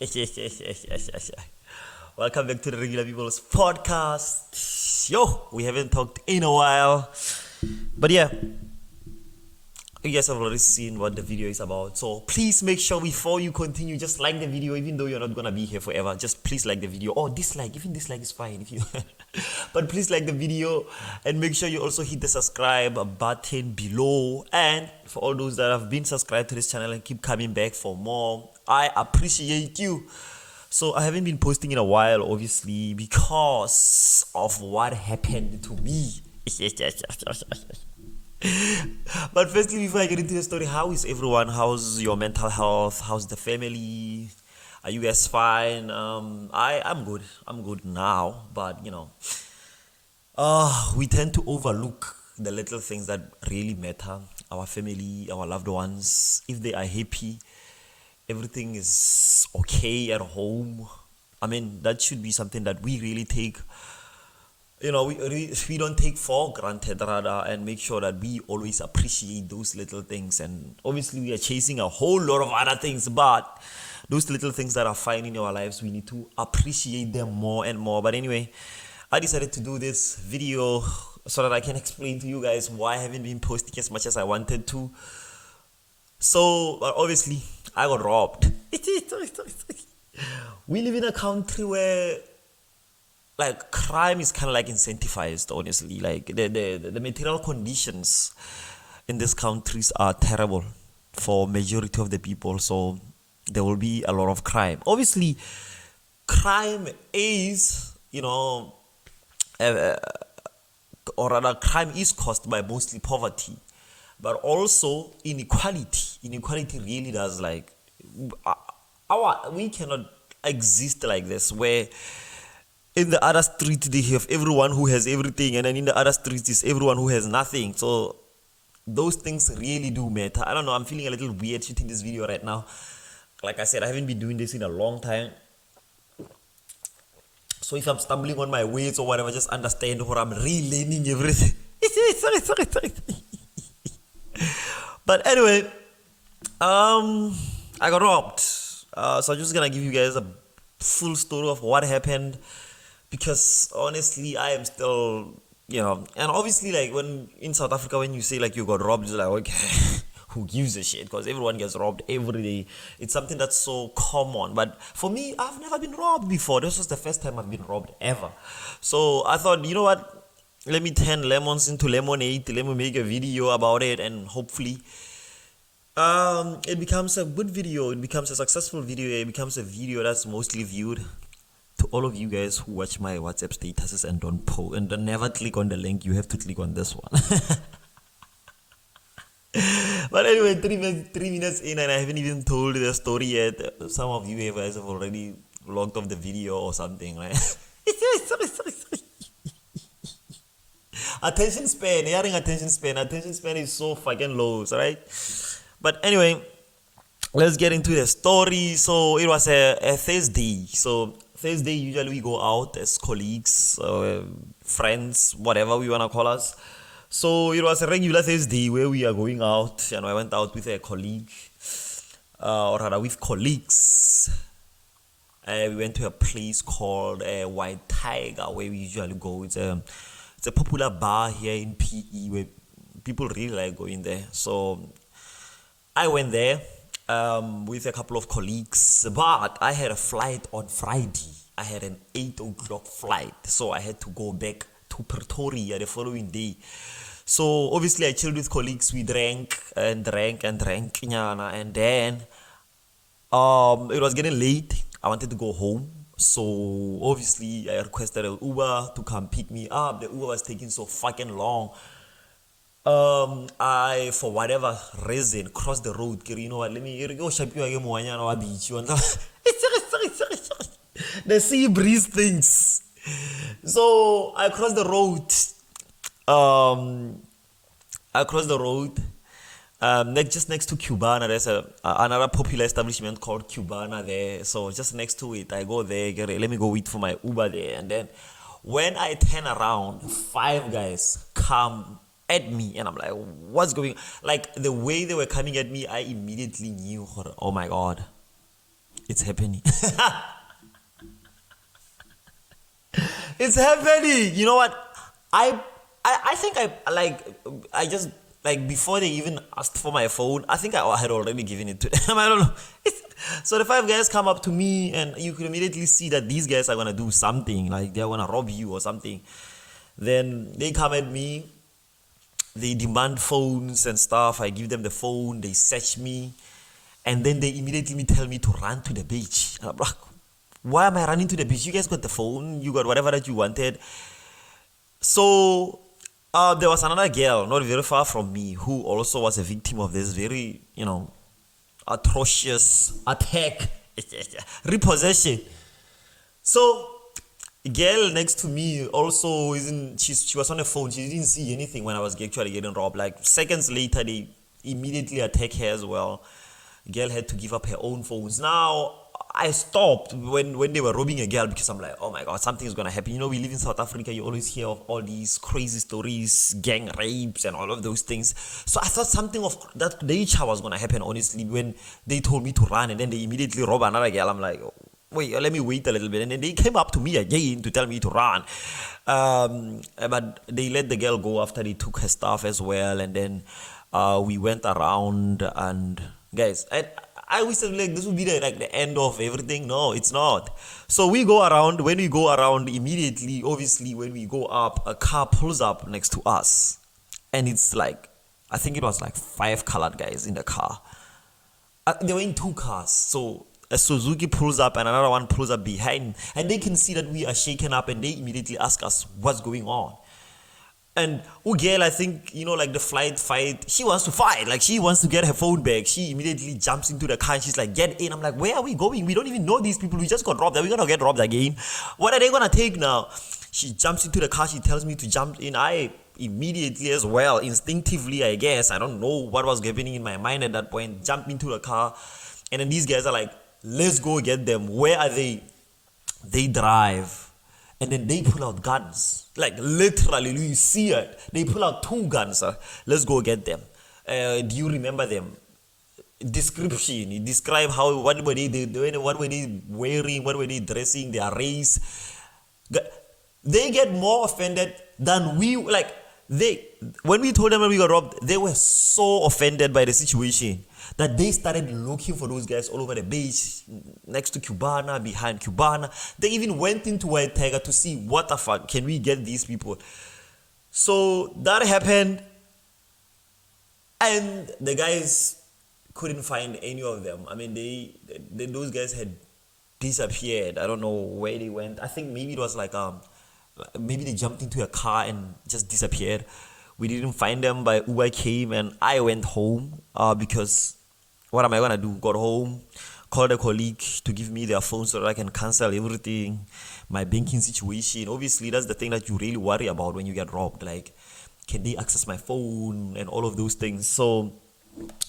Welcome back to the Regular People's podcast. Yo, we haven't talked in a while. But yeah, you guys have already seen what the video is about. So please make sure before you continue, just like the video, even though you're not gonna be here forever. Just please like the video or dislike. Even dislike is fine if you but please like the video and make sure you also hit the subscribe button below. And for all those that have been subscribed to this channel and keep coming back for more, I appreciate you. So I haven't been posting in a while, obviously, because of what happened to me. But firstly, before I get into the story, how is everyone? How's your mental health? How's the family? Are you guys fine? I'm good. I'm good now, but we tend to overlook the little things that really matter. Our family, our loved ones, if they are happy, everything is okay at home. I mean, that should be something that we really take, we don't take for granted, rather, and make sure that we always appreciate those little things. And obviously, we are chasing a whole lot of other things, but those little things that are fine in our lives, we need to appreciate them more and more. But anyway, I decided to do this video so that I can explain to you guys why I haven't been posting as much as I wanted to. So, obviously, I got robbed. We live in a country where, like, crime is kind of like incentivized, honestly. Like, the material conditions in these countries are terrible for majority of the people. So, there will be a lot of crime. Obviously, crime is, or rather, crime is caused by mostly poverty. But also inequality. Inequality really does, like, we cannot exist like this, where in the other street they have everyone who has everything, and then in the other street is everyone who has nothing. So those things really do matter. I don't know, I'm feeling a little weird shooting this video right now. Like I said, I haven't been doing this in a long time. So if I'm stumbling on my words or whatever, just understand where I'm relearning everything. Sorry. But anyway, I got robbed. So I'm just gonna give you guys a full story of what happened, because honestly, I am still, and obviously, like, when in South Africa, when you say like you got robbed, it's like, okay, who gives a shit? Because everyone gets robbed every day. It's something that's so common. But for me, I've never been robbed before. This was the first time I've been robbed ever. So I thought, you know what? Let me turn lemons into lemonade. Let me make a video about it, and hopefully it becomes a good video. It becomes a successful video. It becomes a video that's mostly viewed. To all of you guys who watch my WhatsApp statuses and don't post and don't never click on the link, you have to click on this one. But anyway, 3 minutes in and I haven't even told the story yet. Some of you guys have already logged off the video or something, right? Sorry. Attention span is so fucking low, right? But anyway, let's get into the story. So it was a Thursday. So Thursday, usually we go out as colleagues, friends, whatever we want to call us. So it was a regular Thursday where we are going out, and I went out with a colleague, or rather with colleagues. We went to a place called White Tiger, where we usually go. It's a popular bar here in PE where people really like going there. So I went there with a couple of colleagues, but I had a flight on Friday. I had an 8 o'clock flight, so I had to go back to Pretoria the following day. So obviously I chilled with colleagues. We drank, and then it was getting late. I wanted to go home. So obviously I requested an Uber to come pick me up. The Uber was taking so fucking long. I, for whatever reason, crossed the road. You know what? Let me go shop you again. The sea breeze things. So I crossed the road. Just next to Cubana, there's another popular establishment called Cubana there. So just next to it, I go there. Let me go wait for my Uber there, and then when I turn around, 5 guys come at me, and I'm like, what's going on? Like, the way they were coming at me, I immediately knew, oh my god, It's happening. It's happening. You know what? I think I just like before they even asked for my phone, I think I had already given it to them. I don't know. So the five guys come up to me and you could immediately see that these guys are gonna do something, like they're gonna rob you or something. Then they come at me, they demand phones and stuff. I give them the phone, they search me, and then they immediately tell me to run to the beach. And I'm like, why am I running to the beach? You guys got the phone, you got whatever that you wanted. So there was another girl not very far from me who also was a victim of this very, atrocious attack, repossession. So girl next to me also she was on the phone. She didn't see anything when I was actually getting robbed. Like seconds later, they immediately attack her as well. Girl had to give up her own phones. Now I stopped when they were robbing a girl because I'm like, oh my god, something is gonna happen. We live in South Africa. You always hear of all these crazy stories, gang rapes, and all of those things. So I thought something of that nature was gonna happen. Honestly, when they told me to run and then they immediately rob another girl, I'm like, wait, let me wait a little bit. And then they came up to me again to tell me to run. But they let the girl go after they took her stuff as well. And then we went around and guys, I wish like this would be the end of everything. No, it's not. So we go around. When we go around, immediately, obviously, when we go up, a car pulls up next to us. And it's like, I think it was like 5 colored guys in the car. They were in 2 cars. So a Suzuki pulls up and another one pulls up behind. And they can see that we are shaken up and they immediately ask us what's going on. And Ugel, I think, like the fight, she wants to fight. Like, she wants to get her phone back. She immediately jumps into the car and she's like, get in. I'm like, where are we going? We don't even know these people. We just got robbed. Are we going to get robbed again? What are they going to take now? She jumps into the car. She tells me to jump in. I immediately as well, instinctively, I guess, I don't know what was happening in my mind at that point, jump into the car. And then these guys are like, let's go get them. Where are they? They drive. And then they pull out guns. Like literally, you see it. They pull out 2 guns. Let's go get them. Do you remember them? Description. Describe what were they doing, what were they wearing, what were they dressing, their race. They get more offended than we, when we told them we got robbed, they were so offended by the situation that they started looking for those guys all over the beach, next to Cubana, behind Cubana. They even went into White Tiger to see what the fuck can we get these people. So that happened, and the guys couldn't find any of them. I mean, those guys had disappeared. I don't know where they went. I think maybe it was like maybe they jumped into a car and just disappeared. We didn't find them, but Uber came and I went home because what am I gonna do? Got home, called a colleague to give me their phone so that I can cancel everything, my banking situation. Obviously, that's the thing that you really worry about when you get robbed. Like, can they access my phone and all of those things? So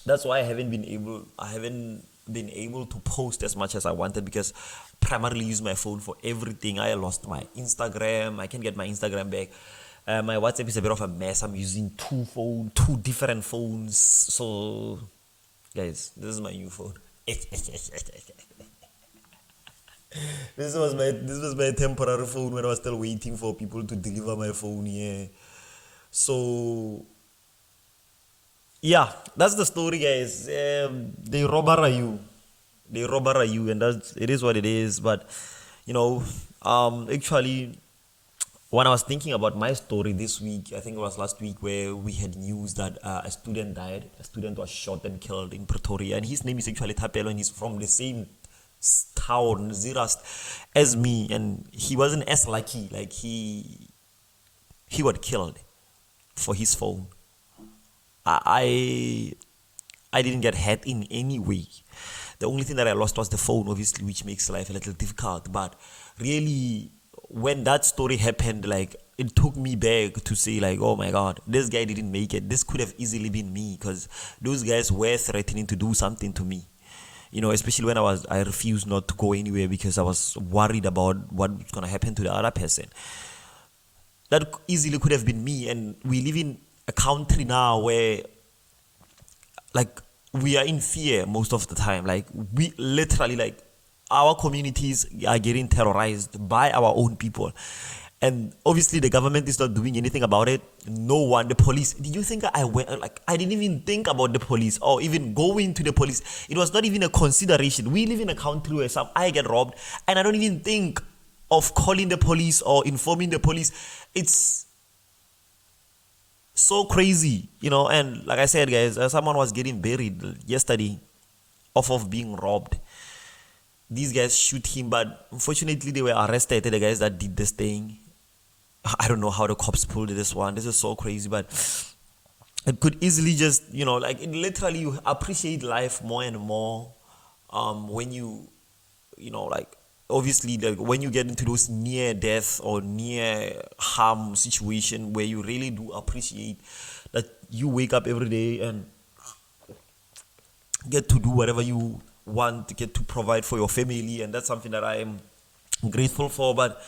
that's why I haven't been able to post as much as I wanted, because primarily use my phone for everything. I lost my Instagram. I can get my Instagram back. My WhatsApp is a bit of a mess. I'm using 2 different phones. So guys, this is my new phone. This was my temporary phone when I was still waiting for people to deliver my phone here. So yeah, that's the story, guys. They robber you, and it is what it is. But actually, when I was thinking about my story this week, I think it was last week, where we had news that a student died. A student was shot and killed in Pretoria, and his name is actually Tapelo, and he's from the same town, Zeerust, as me, and he wasn't as lucky. Like he got killed for his phone. I didn't get hurt in any way. The only thing that I lost was the phone, obviously, which makes life a little difficult. But really, when that story happened, like, it took me back to say, like, oh my God, this guy didn't make it. This could have easily been me, because those guys were threatening to do something to me. Especially when I refused not to go anywhere because I was worried about what's going to happen to the other person. That easily could have been me. And we live in a country now where, like, we are in fear most of the time. Like, we literally, like, our communities are getting terrorized by our own people. And obviously the government is not doing anything about it. No one, the police. Did you think I went, like, I didn't even think about the police or even going to the police. It was not even a consideration. We live in a country where I get robbed and I don't even think of calling the police or informing the police. It's so crazy, and like I said, guys, someone was getting buried yesterday off of being robbed. These guys shoot him, but unfortunately they were arrested, the guys that did this thing. I don't know how the cops pulled this one. This is so crazy, but it could easily just, like, it literally, you appreciate life more and more when you, like, obviously, like, when you get into those near death or near harm situation where you really do appreciate that you wake up every day and get to do whatever you want, to get to provide for your family, and that's something that I am grateful for. But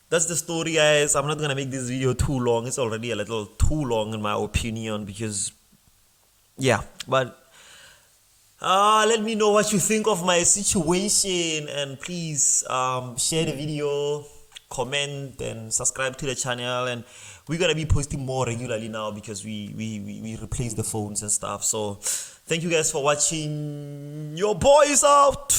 that's the story, guys. I'm not gonna make this video too long. It's already a little too long in my opinion, because but let me know what you think of my situation, and please share the video, comment, and subscribe to the channel. And we're gonna be posting more regularly now because we replaced the phones and stuff. So thank you guys for watching. Your boy is out.